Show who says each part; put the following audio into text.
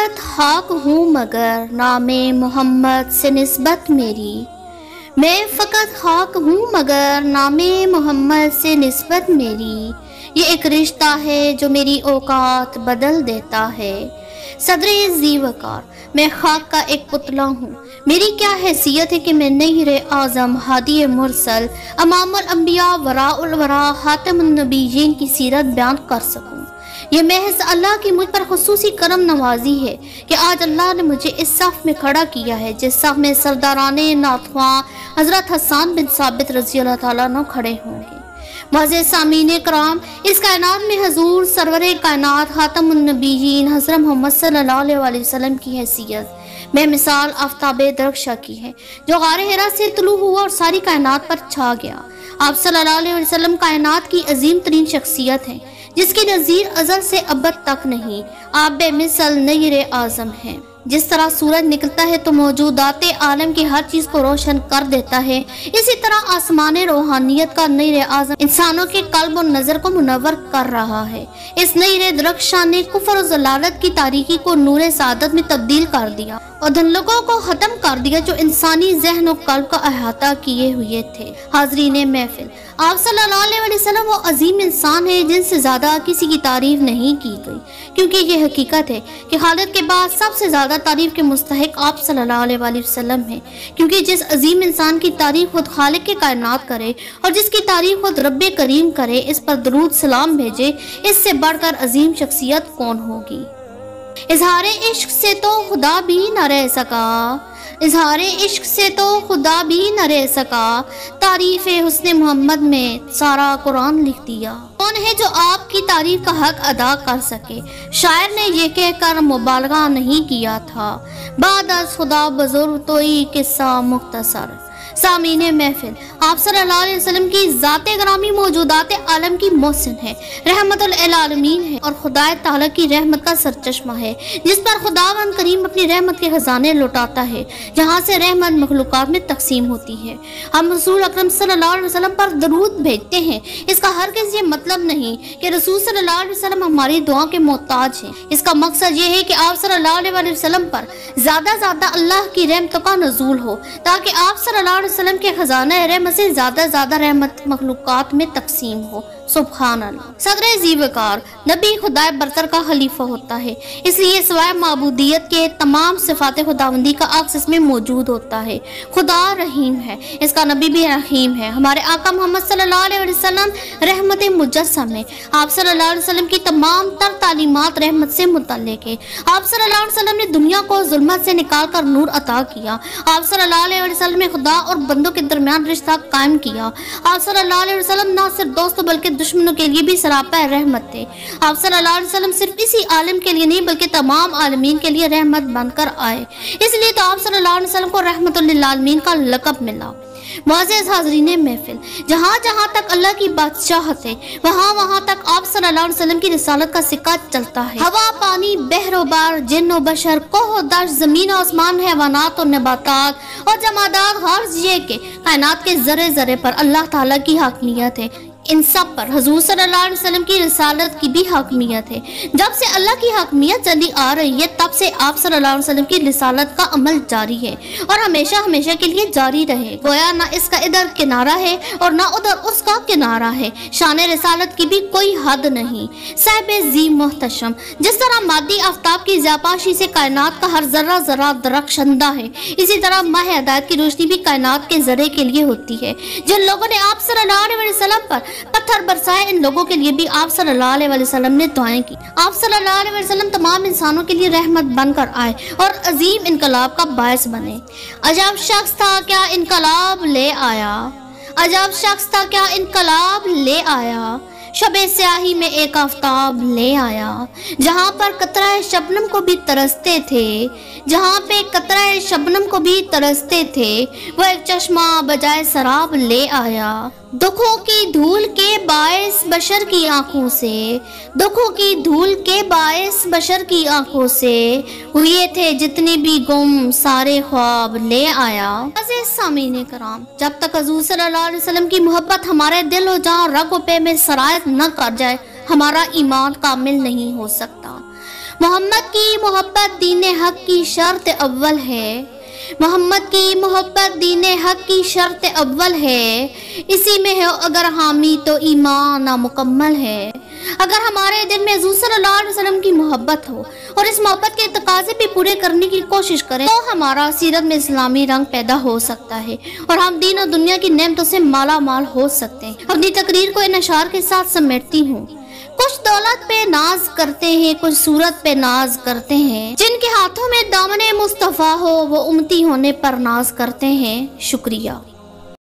Speaker 1: फकत खाक हूँ मगर नाम मोहम्मद से निस्बत मेरी। मैं फकत खाक हूँ मगर नाम मोहम्मद से निस्बत मेरी। ये एक रिश्ता है जो मेरी औकात बदल देता है। सदरे ज़ीवकार, मैं खाक का एक पुतला हूँ। मेरी क्या हैसियत है कि मैं नहीरे आज़म हादी मुरसल अमामुल अंबिया वराउल वरा खातमुन नबीयीन की सीरत बयान कर सकूँ। ये महज अल्लाह की मुझ पर खुसूसी करम नवाजी है कि आज अल्लाह ने मुझे इस सफ़ में खड़ा किया है जिस सफ़ में सरदाराने नातख्वां हज़रत हसन बिन साबित रज़ी अल्लाह ताला अन्हु खड़े होंगे। मुअज़्ज़िज़ सामीन कराम, इस कायनात में हजूर सरवरे कायनात खातमुन नबीयीन हज़रत मोहम्मद सल्लल्लाहु अलैहि वसल्लम की हैसियत में मिसाल आफ्ताबे दरख्शा की है जो गारे हिरा से तुलू हुआ और सारी कायनात पर छा गया। आप सल्लल्लाहु अलैहि वसल्लम कायनात की अजीम तरीन शख्सियत हैं जिसकी नज़ीर अज़ल से अबद तक नहीं। आप बेमिसल नयरे आज़म हैं। जिस तरह सूरज निकलता है तो मौजूदाते आलम की हर चीज़ को रोशन कर देता है, इसी तरह आसमान रूहानियत का नयरे आज़म इंसानों के कल्ब और नज़र को मुनव्वर कर रहा है। इस नयरे दरख्शां ने कुफ्र और ज़लालत की तारीकी को नूरे सादत में तब्दील कर दिया और धनलकों को ख़त्म कर दिया जो इंसानी जहन और कल्ब का अहाता किए हुए थे। हाज़रीन महफिल, आप सल्लल्लाहु अलैहि वसल्लम वो अजीम इंसान है जिनसे ज़्यादा किसी की तारीफ नहीं की गई, क्योंकि ये हकीकत है कि खालिद के बाद सबसे ज़्यादा तारीफ के मुस्तहिक आप सल्लल्लाहु अलैहि वसल्लम हैं। क्योंकि जिस अजीम इंसान की तारीफ खुद खालिक के कायनात करे और जिसकी तारीफ खुद रब्बे करीम करे, इस पर दरूद सलाम भेजे, इससे बढ़कर अजीम शख्सियत कौन होगी। इजहारे इश्क से तो खुदा भी न रह सका, इजहारे इश्क से तो खुदा भी न रह सका, तारीफ हुस्ने मोहम्मद में सारा कुरान लिख दिया। कौन है जो आपकी तारीफ का हक अदा कर सके। शायर ने ये कहकर मुबालगा नहीं किया था, बाद अज़ खुदा बुजुर्ग तोई किस्सा मुख्तसर। सामीन महफिल, आप सल्लल्लाहु अलैहि वसल्लम की ज़ाते ग्रामी मौजूदात आलम की मोहसिन है, रहमतुल आलमीन है और खुदा ताला की रहमत का सरचश्मा है जिस पर खुदावंद करीम अपनी रहमत के खजाने लौटाता है, जहाँ से रहमत मखलूकात में तकसीम होती है। हम रसूल अकरम सल्लल्लाहु अलैहि वसल्लम पर दरूद भेजते हैं, इसका हरगिज़ ये मतलब नहीं कि रसूल सल्लल्लाहु अलैहि वसल्लम हमारी दुआ के मोहताज हैं। इसका मकसद ये है कि आप सल्लल्लाहु अलैहि वसल्लम पर ज़्यादा अल्लाह की रहमतों का नज़ूल हो, ताकि आप सल्लल्लाहु वसल्लम के खजाना रहमत से ज्यादा रहमत मखलूकात में तकसीम हो। सुब्हान अल्लाह। सदरे ज़ीवकार, नबी खुदा बरतर का खलीफा होता है, इसलिए सिवाय माबूदियत के तमाम सिफात खुदावंदी का अक्स इसमें मौजूद होता है। खुदा रहीम है, इसका नबी भी रहीम है। हमारे आका मोहम्मद सल्लल्लाहु अलैहि वसल्लम रहमत मुजस्सम है। आप सल्लल्लाहु अलैहि वसल्लम की तमाम तर तालीमात रहमत से मुतल्लिक है। आप सल्लल्लाहु अलैहि वसल्लम ने दुनिया को जुल्मत से निकाल कर नूर अता किया। आप सल्लल्लाहु अलैहि वसल्लम ने खुदा और बंदों के दरमियान रिश्ता कायम किया। आप सल्लल्लाहु अलैहि वसल्लम न सिर्फ दोस्तों बल्कि दुश्मनों के लिए भी सरापा रहमत थे। आप सल्लल्लाहु अलैहि वसल्लम सिर्फ इसी आलम के लिए नहीं बल्कि तमाम आलमीन के लिए रहमत बनकर आए, इसलिए तो आप सल्लल्लाहु अलैहि वसल्लम को रहमतुल आलमीन का लक़ब मिला। मुअज़्ज़िज़ हाज़रीन महफिल, जहाँ जहाँ तक अल्लाह की बादशाहत है वहाँ वहाँ तक आप सल्लल्लाहु अलैहि वसल्लम की रिसालत का सिक्का चलता है। हवा, पानी, बहरो बार, जिन्न और बशर, कोह दश्त, ज़मीन और आसमान, हैवानात और नबातात और जमादात, हर चीज़ के कायनात के ज़र्रे ज़र्रे पर अल्लाह ताला की हाकमियत है। इन सब पर हुज़ूर सल्लल्लाहु अलैहि वसल्लम की रिसालत की भी हाकमियत है। जब से अल्लाह की हाकमियत चली आ रही है तब से आप सल्लल्लाहु अलैहि वसल्लम की रिसालत का अमल जारी है और हमेशा हमेशा के लिए जारी रहे। गोया ना इसका इधर किनारा है और ना उधर उसका किनारा है। शान रिसालत की भी कोई हद नहीं। साहिब जी मोहतशम, जिस तरह मादी आफ्ताब की ज़्यापाशी से कायनात का हर जर्रा जर्रा दरख्शंदा है, इसी तरह माह हिदायत की रोशनी भी कायनात के जर्रे के लिए होती है। जिन लोगों ने आप सल्लल्लाहु अलैहि वसल्लम पर पत्थर बरसाए, इन लोगों के लिए भी आप सल्लल्लाहु अलैहि वसल्लम ने दुआएं की। आप सल्लल्लाहु अलैहि वसल्लम तमाम इंसानों के लिए रहमत बनकर आए और अजीम इनकलाब का बायस बने। अजब शख्स था क्या इनकलाब ले आया, अजब शख्स था क्या इनकलाब ले आया, शबे स्याही में एक आफ्ताब ले आया। जहाँ पर कतरा शबनम को भी तरसते थे, जहाँ पे कतरा शबनम को भी तरसते थे, वो एक चश्मा बजाय शराब ले आया। दुखों की धूल के बायस बशर की आंखों से, दुखों की धूल के बायस बशर की आंखों से हुए थे जितने भी गुम, सारे ख्वाब ले आया। सामीने कराम, जब तक हुज़ूर सल्लल्लाहु अलैहि वसल्लम की मोहब्बत हमारे दिल और जान रग पे में सरायत न कर जाए, हमारा ईमान कामिल नहीं हो सकता। محمد کی محبت دین حق کی شرط اول ہے، محمد کی محبت دین حق کی شرط اول ہے، اسی میں ہو اگر حامی تو ایمان نامکمل ہے۔ اگر ہمارے دل میں حضور صلی اللہ علیہ وسلم کی محبت ہو اور اس محبت کے تقاضے بھی پورے کرنے کی کوشش کریں تو ہمارا سیرت میں اسلامی رنگ پیدا ہو سکتا ہے اور ہم دین اور دنیا کی نعمتوں سے مالا مال ہو سکتے ہیں۔ اپنی تقریر کو ان اشعار کے ساتھ سمیٹتی ہوں۔ کچھ دولت پہ ناز کرتے ہیں، کچھ صورت پہ ناز کرتے ہیں، جن کے ہاتھوں میں دامن مصطفیٰ ہو وہ امتی ہونے پر ناز کرتے ہیں۔ شکریہ۔